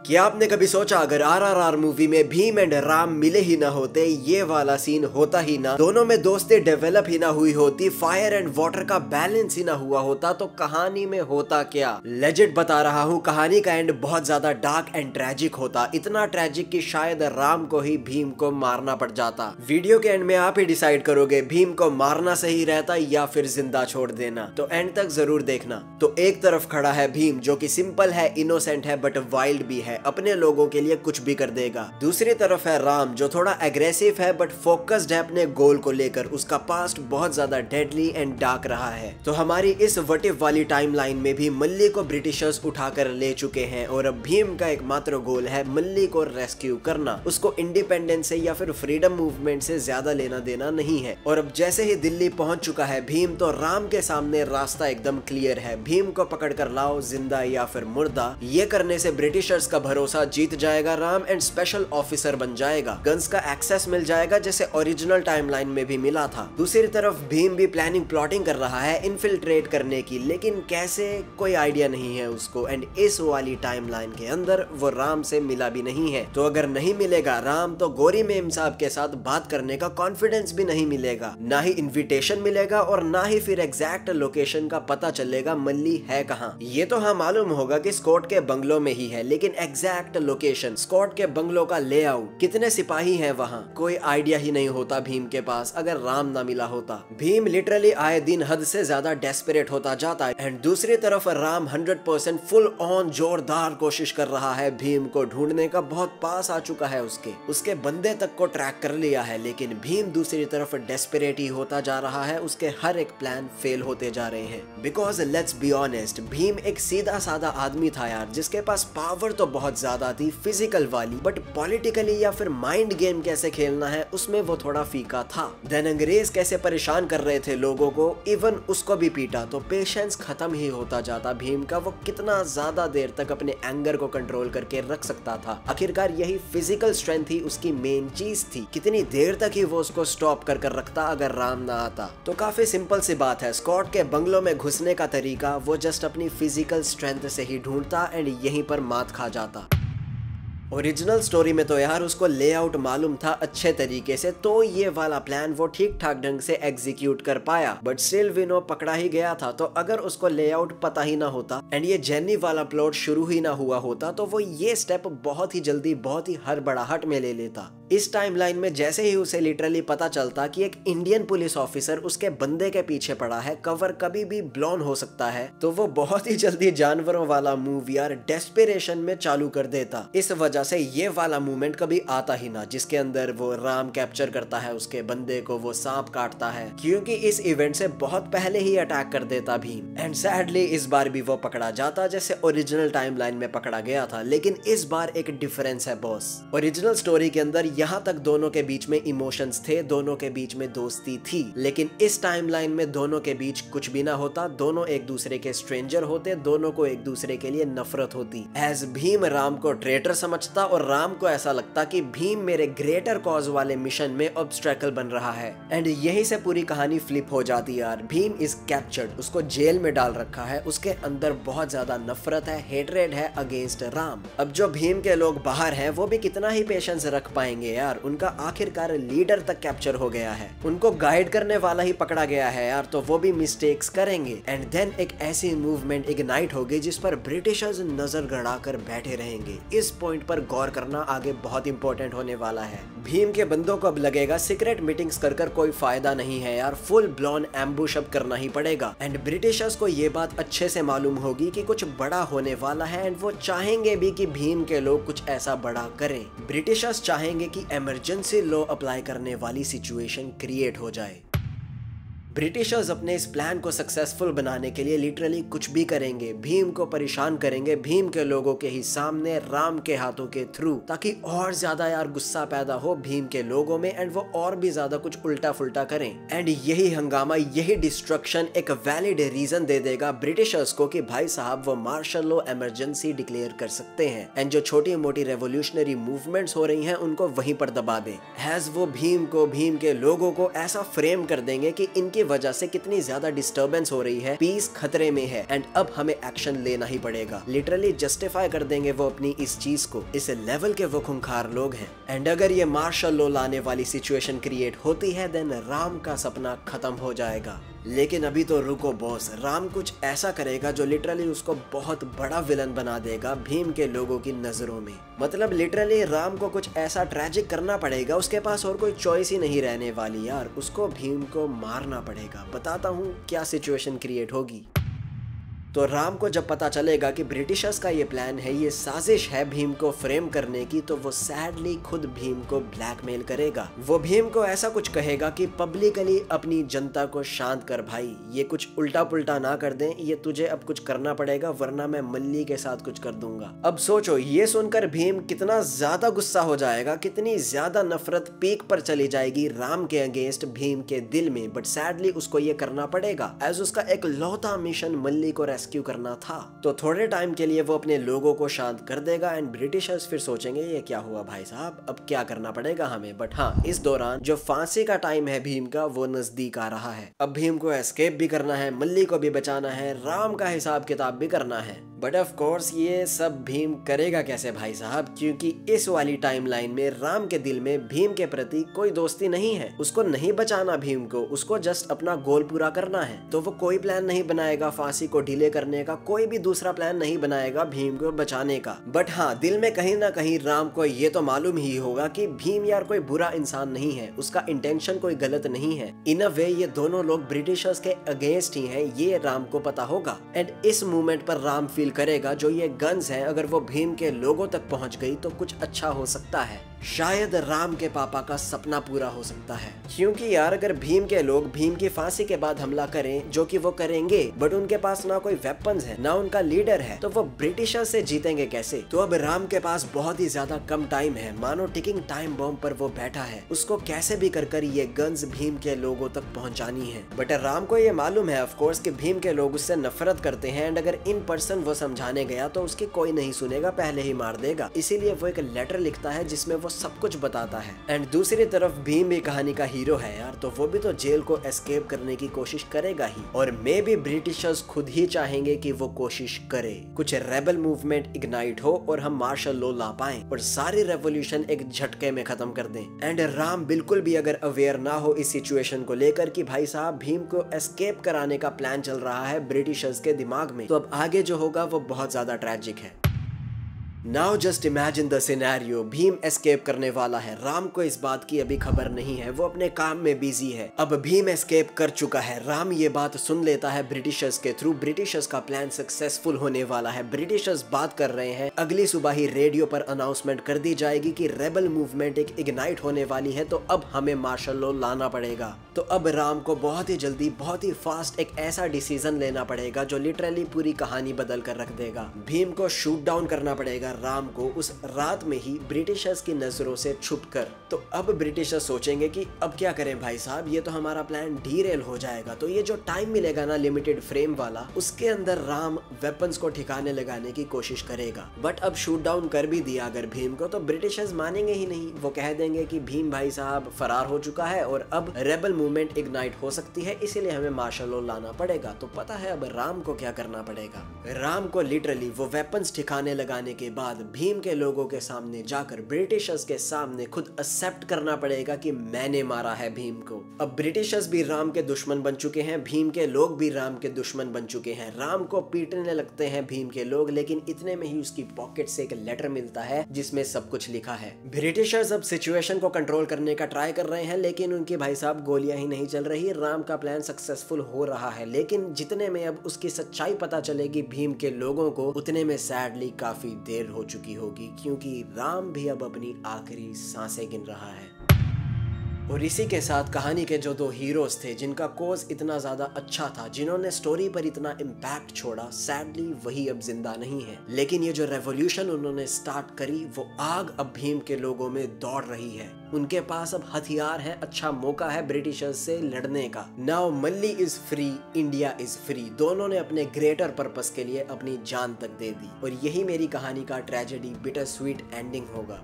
क्या आपने कभी सोचा अगर आरआरआर मूवी में भीम एंड राम मिले ही ना होते, ये वाला सीन होता ही ना, दोनों में दोस्ती डेवलप ही ना हुई होती, फायर एंड वाटर का बैलेंस ही ना हुआ होता, तो कहानी में होता क्या? लेजेंड बता रहा हूँ, कहानी का एंड बहुत ज्यादा डार्क एंड ट्रेजिक होता, इतना ट्रेजिक कि शायद राम को ही भीम को मारना पड़ जाता। वीडियो के एंड में आप ही डिसाइड करोगे भीम को मारना सही रहता या फिर जिंदा छोड़ देना, तो एंड तक जरूर देखना। तो एक तरफ खड़ा है भीम जो कि सिंपल है, इनोसेंट है, बट वाइल्ड भी है, अपने लोगों के लिए कुछ भी कर देगा। दूसरी तरफ है राम जो थोड़ा एग्रेसिव है बट फोकस्ड है अपने गोल को लेकर, उसका पास्ट बहुत ज्यादा डेडली एंड डार्क रहा है। तो हमारी इस व्हाट इफ वाली टाइमलाइन में भी मल्ली को ब्रिटिशर्स उठाकर ले चुके हैं और अब भीम का एकमात्र गोल है मल्ली को रेस्क्यू करना, उसको इंडिपेंडेंस से या फिर फ्रीडम मूवमेंट से ज्यादा लेना देना नहीं है। और अब जैसे ही दिल्ली पहुंच चुका है भीम, तो राम के सामने रास्ता एकदम क्लियर है, भीम को पकड़ कर लाओ जिंदा या फिर मुर्दा। ये करने से ब्रिटिशर्स का भरोसा जीत जाएगा राम एंड स्पेशल ऑफिसर बन जाएगा, गन्स का एक्सेस मिल जाएगा जैसे ओरिजिनल टाइमलाइन में भी मिला था। दूसरी तरफ भीम भी प्लॉटिंग कर रहा है इन्फिल्ट्रेट करने की, लेकिन कैसे कोई आइडिया नहीं है उसको, एंड इस वाली टाइमलाइन के अंदर वो राम से मिला भी नहीं है। तो अगर नहीं मिलेगा राम, तो गोरी मेम साहब के साथ बात करने का कॉन्फिडेंस भी नहीं मिलेगा, ना ही इन्विटेशन मिलेगा और ना ही फिर एग्जैक्ट लोकेशन का पता चलेगा मल्ली है कहाँ। ये तो हाँ मालूम होगा कि स्कॉट के बंगलों में ही है, लेकिन एग्जैक्ट लोकेशन, स्कॉट के बंगलों का लेआउट, कितने सिपाही हैं वहाँ, कोई आइडिया ही नहीं होता भीम के पास अगर राम ना मिला होता। भीम लिटरली आए दिन हद से ज्यादा डेस्परेट होता जाता है एंड दूसरी तरफ राम 100% फुल ऑन जोरदार कोशिश कर रहा है भीम को ढूंढने का, बहुत पास आ चुका है, उसके बंदे तक को ट्रैक कर लिया है, लेकिन भीम दूसरी तरफ डेस्परेट ही होता जा रहा है, उसके हर एक प्लान फेल होते जा रहे हैं। Because let's be honest, Bhim एक सीधा साधा आदमी था यार, जिसके पास पावर तो बहुत ज्यादा थी फिजिकल वाली, बट पॉलिटिकली या फिर माइंड गेम कैसे खेलना है उसमें वो थोड़ा फीका था। देन अंग्रेज कैसे परेशान कर रहे थे लोगों को, इवन उसको भी पीटा, तो पेशेंस खत्म ही होता जाता भीम का। वो कितना ज्यादा देर तक अपने एंगर को कंट्रोल करके रख सकता था, आखिरकार यही फिजिकल स्ट्रेंथ ही उसकी मेन चीज थी। कितनी देर तक ही वो उसको स्टॉप कर रखता अगर राम ना आता। तो काफी सिंपल सी बात है, स्कॉट के बंगलों में घुसने का तरीका वो जस्ट अपनी फिजिकल स्ट्रेंथ से ही ढूंढता एंड यहीं पर मात खा जाता। ओरिजिनल स्टोरी में तो यार उसको लेआउट मालूम था अच्छे तरीके से, तो ये वाला प्लान वो ठीक ठाक ढंग से एग्जीक्यूट कर पाया, बट स्टिल विनो पकड़ा ही गया था। तो अगर उसको लेआउट पता ही ना होता एंड ये जेनी वाला प्लॉट शुरू ही ना हुआ होता, तो वो ये स्टेप बहुत ही जल्दी बहुत ही हड़बड़ाहट में ले लेता। इस टाइमलाइन में जैसे ही उसे लिटरली पता चलता कि एक इंडियन पुलिस ऑफिसर उसके बंदे के पीछे पड़ा है, कवर कभी भी ब्लॉन हो सकता है, तो वो बहुत ही जल्दी जानवरों वाला मूव यार डेस्परेशन में चालू कर देता। इस वजह से ये वाला मूवमेंट कभी आता ही ना, जिसके अंदर वो राम कैप्चर करता है उसके बंदे को, वो सांप काटता है, क्योंकि इस इवेंट से बहुत पहले ही अटैक कर देता भीम। एंड सैडली इस बार भी वो पकड़ा जाता जैसे ओरिजिनल टाइमलाइन में पकड़ा गया था, लेकिन इस बार एक डिफरेंस है बॉस। ओरिजिनल स्टोरी के अंदर यहाँ तक दोनों के बीच में इमोशंस थे, दोनों के बीच में दोस्ती थी, लेकिन इस टाइमलाइन में दोनों के बीच कुछ भी ना होता, दोनों एक दूसरे के स्ट्रेंजर होते, दोनों को एक दूसरे के लिए नफरत होती। एज भीम राम को ट्रेटर समझता और राम को ऐसा लगता कि भीम मेरे ग्रेटर कॉज वाले मिशन में ऑब्स्ट्रैकल बन रहा है। एंड यही से पूरी कहानी फ्लिप हो जाती यार। भीम इज कैप्चर्ड, उसको जेल में डाल रखा है, उसके अंदर बहुत ज्यादा नफरत है, हेट्रेड है अगेंस्ट राम। अब जो भीम के लोग बाहर हैं वो भी कितना ही पेशेंस रख पाएंगे यार, उनका आखिरकार लीडर तक कैप्चर हो गया है, उनको गाइड करने वाला ही पकड़ा गया है यार, तो वो भी मिस्टेक्स करेंगे। एंड देन एक ऐसी मूवमेंट इग्नाइट होगी जिस पर ब्रिटिशर्स नजर गड़ा कर बैठे रहेंगे। इस पॉइंट पर गौर करना आगे बहुत इंपॉर्टेंट होने वाला है। भीम के बंदों को अब लगेगा सीक्रेट मीटिंग्स कर कोई फायदा नहीं है यार, फुल ब्लॉन एम्बुश अब करना ही पड़ेगा। एंड ब्रिटिशर्स को ये बात अच्छे से मालूम होगी कि कुछ बड़ा होने वाला है एंड वो चाहेंगे भी कि भीम के लोग कुछ ऐसा बड़ा करें। ब्रिटिशर्स चाहेंगे कि इमरजेंसी लॉ अप्लाई करने वाली सिचुएशन क्रिएट हो जाए। ब्रिटिशर्स अपने इस प्लान को सक्सेसफुल बनाने के लिए लिटरली कुछ भी करेंगे, भीम को परेशान करेंगे भीम के लोगों के ही सामने राम के हाथों के थ्रू, ताकि और ज्यादा यार गुस्सा पैदा हो भीम के लोगों में एंड वो और भी ज्यादा कुछ उल्टा फुल्टा करें। एंड यही हंगामा, यही डिस्ट्रक्शन एक वैलिड रीजन दे देगा ब्रिटिशर्स को कि भाई साहब वो मार्शल लॉ इमरजेंसी डिक्लेयर कर सकते हैं एंड जो छोटी मोटी रेवोल्यूशनरी मूवमेंट्स हो रही हैं उनको वहीं पर दबा दें। हैज वो भीम के लोगों को ऐसा फ्रेम कर देंगे कि इनकी जिसकी वजह से कितनी ज्यादा डिस्टर्बेंस हो रही है, पीस खतरे में है एंड अब हमें एक्शन लेना ही पड़ेगा। लिटरली जस्टिफाई कर देंगे वो अपनी इस चीज को, इस लेवल के वो खूंखार लोग हैं। एंड अगर ये मार्शल लॉ लाने वाली सिचुएशन क्रिएट होती है देन राम का सपना खत्म हो जाएगा। लेकिन अभी तो रुको बॉस, राम कुछ ऐसा करेगा जो लिटरली उसको बहुत बड़ा विलन बना देगा भीम के लोगों की नजरों में। मतलब लिटरली राम को कुछ ऐसा ट्रैजिक करना पड़ेगा, उसके पास और कोई चॉइस ही नहीं रहने वाली यार, उसको भीम को मारना पड़ेगा। बताता हूँ क्या सिचुएशन क्रिएट होगी। तो राम को जब पता चलेगा कि ब्रिटिशर्स का ये प्लान है, ये साजिश है भीम को फ्रेम करने की, तो वो सैडली खुद भीम को ब्लैकमेल करेगा। वो भीम को ऐसा कुछ कहेगा कि पब्लिकली अपनी जनता को शांत कर भाई, ये कुछ उल्टा पुल्टा ना कर दें, ये तुझे अब कुछ करना पड़ेगा वरना मैं मल्ली के साथ कुछ कर दूंगा। अब सोचो ये सुनकर भीम कितना ज्यादा गुस्सा हो जाएगा, कितनी ज्यादा नफरत पीक पर चली जाएगी राम के अगेंस्ट भीम के दिल में। बट सैडली उसको ये करना पड़ेगा एज उसका एक लौता मिशन मल्ली को रेस्क्यू करना था। तो थोड़े टाइम के लिए वो अपने लोगों को शांत कर देगा एंड ब्रिटिशर्स फिर सोचेंगे ये क्या हुआ भाई साहब, अब क्या करना पड़ेगा हमें। बट हाँ, इस दौरान जो फांसी का टाइम है भीम का वो नजदीक आ रहा है। अब भीम को एस्केप भी करना है, मल्ली को भी बचाना है, राम का हिसाब किताब भी करना है। बट ऑफ कोर्स ये सब भीम करेगा कैसे भाई साहब, क्योंकि इस वाली टाइमलाइन में राम के दिल में भीम के प्रति कोई दोस्ती नहीं है। उसको नहीं बचाना भीम को, उसको जस्ट अपना गोल पूरा करना है। तो वो कोई प्लान नहीं बनाएगा फांसी को डिले करने का, कोई भी दूसरा प्लान नहीं बनाएगा भीम को बचाने का। बट हाँ, दिल में कहीं ना कहीं राम को ये तो मालूम ही होगा कि भीम यार कोई बुरा इंसान नहीं है, उसका इंटेंशन कोई गलत नहीं है। इन अ वे ये दोनों लोग ब्रिटिशर्स के अगेंस्ट ही हैं, ये राम को पता होगा। एंड इस मोमेंट पर राम फील करेगा जो ये गन्स हैं अगर वो भीम के लोगों तक पहुंच गई तो कुछ अच्छा हो सकता है, शायद राम के पापा का सपना पूरा हो सकता है। क्योंकि यार अगर भीम के लोग भीम की फांसी के बाद हमला करें, जो कि वो करेंगे, बट उनके पास ना कोई वेपन्स है ना उनका लीडर है, तो वो ब्रिटिशर्स से जीतेंगे कैसे। तो अब राम के पास बहुत ही ज्यादा कम टाइम है, मानो टिकिंग टाइम बॉम्ब पर वो बैठा है। उसको कैसे भी कर ये गन्स भीम के लोगों तक पहुंचानी है। बट राम को ये मालूम है ऑफ कोर्स कि भीम के लोग उससे नफरत करते हैं एंड अगर इन पर्सन वो समझाने गया तो उसकी कोई नहीं सुनेगा, पहले ही मार देगा। इसीलिए वो एक लेटर लिखता है जिसमें वो सब कुछ बताता है। एंड दूसरी तरफ भीम भी कहानी का हीरो है यार, तो वो भी तो जेल को एस्केप करने की कोशिश करेगा ही। और मे भी ब्रिटिशर्स खुद ही चाहेंगे कि वो कोशिश करे, कुछ रेबल मूवमेंट इग्नाइट हो और हम मार्शल लॉ ला पाएं और सारी रेवोल्यूशन एक झटके में खत्म कर दें। एंड राम बिल्कुल भी अगर अवेयर ना हो इस सिचुएशन को लेकर कि भाई साहब भीम को एस्केप कराने का प्लान चल रहा है ब्रिटिशर्स के दिमाग में, तो अब आगे जो होगा वो बहुत ज्यादा ट्रैजिक है। Now just imagine the scenario, Bhim escape करने वाला है, राम को इस बात की अभी खबर नहीं है, वो अपने काम में बिजी है। अब भीम एस्केप कर चुका है, राम ये बात सुन लेता है ब्रिटिशर्स के थ्रू, ब्रिटिशर्स का प्लान सक्सेसफुल होने वाला है, ब्रिटिशर्स बात कर रहे हैं, अगली सुबह ही रेडियो पर अनाउंसमेंट कर दी जाएगी कि रेबल मूवमेंट एक इग्नाइट होने वाली है, तो अब हमें मार्शल लॉ लाना पड़ेगा। तो अब राम को बहुत ही जल्दी, बहुत ही फास्ट एक ऐसा डिसीजन लेना पड़ेगा जो लिटरली पूरी कहानी बदल कर रख देगा। भीम को शूट डाउन करना पड़ेगा राम को उस रात में ही ब्रिटिशर्स की नजरों से छुपकर। तो अब ब्रिटिशर्स सोचेंगे कि अब क्या करें भाई साहब, ये तो हमारा प्लान डीरेल हो जाएगा। तो ये जो टाइम मिलेगा ना लिमिटेड फ्रेम वाला, उसके अंदर राम वेपन्स को ठिकाने लगाने की कोशिश करेगा। बट अब शूट डाउन कर भी दिया अगर भीम को, तो ब्रिटिशर्स मानेंगे ही नहीं, वो कह देंगे कि भीम भाई साहब फरार हो चुका है और अब रेबल मूवमेंट इग्नाइट हो सकती है, इसीलिए हमें मार्शल लॉ लाना पड़ेगा। तो पता है अब राम को क्या करना पड़ेगा। राम को लिटरली वो वेपन्स ठिकाने लगाने के बाद भीम के लोगों के सामने जाकर ब्रिटिशर्स के सामने खुद एक्सेप्ट करना पड़ेगा कि मैंने मारा है भीम को। अब ब्रिटिशर्स भी राम के दुश्मन बन चुके हैं, भीम के लोग भी राम के दुश्मन बन चुके हैं। राम को पीटने लगते हैं भीम के लोग, लेकिन इतने में ही उसकी पॉकेट से एक लेटर मिलता है जिसमें सब कुछ लिखा है। ब्रिटिशर्स अब सिचुएशन को कंट्रोल करने का ट्राई कर रहे हैं, लेकिन उनकी भाई साहब गोलियां ही नहीं चल रही। राम का प्लान सक्सेसफुल हो रहा है, लेकिन जितने में अब उसकी सच्चाई पता चलेगी भीम के लोगों को, उतने में सैडली काफी देर हो चुकी होगी, क्योंकि राम भी अब अपनी आखिरी सांसें गिन रहा है। और इसी के साथ कहानी के जो दो हीरोज थे जिनका कोज इतना ज्यादा अच्छा था, जिन्होंने स्टोरी पर इतना इम्पैक्ट छोड़ा, सैडली वही अब जिंदा नहीं है। लेकिन ये जो रेवोल्यूशन उन्होंने स्टार्ट करी, वो आग अब भीम के लोगों में दौड़ रही है। उनके पास अब हथियार है, अच्छा मौका है ब्रिटिशर्स से लड़ने का। Now Mali is free, India is free. दोनों ने अपने ग्रेटर पर्पस के लिए अपनी जान तक दे दी। और यही मेरी कहानी का ट्रेजेडी बिटर स्वीट एंडिंग होगा।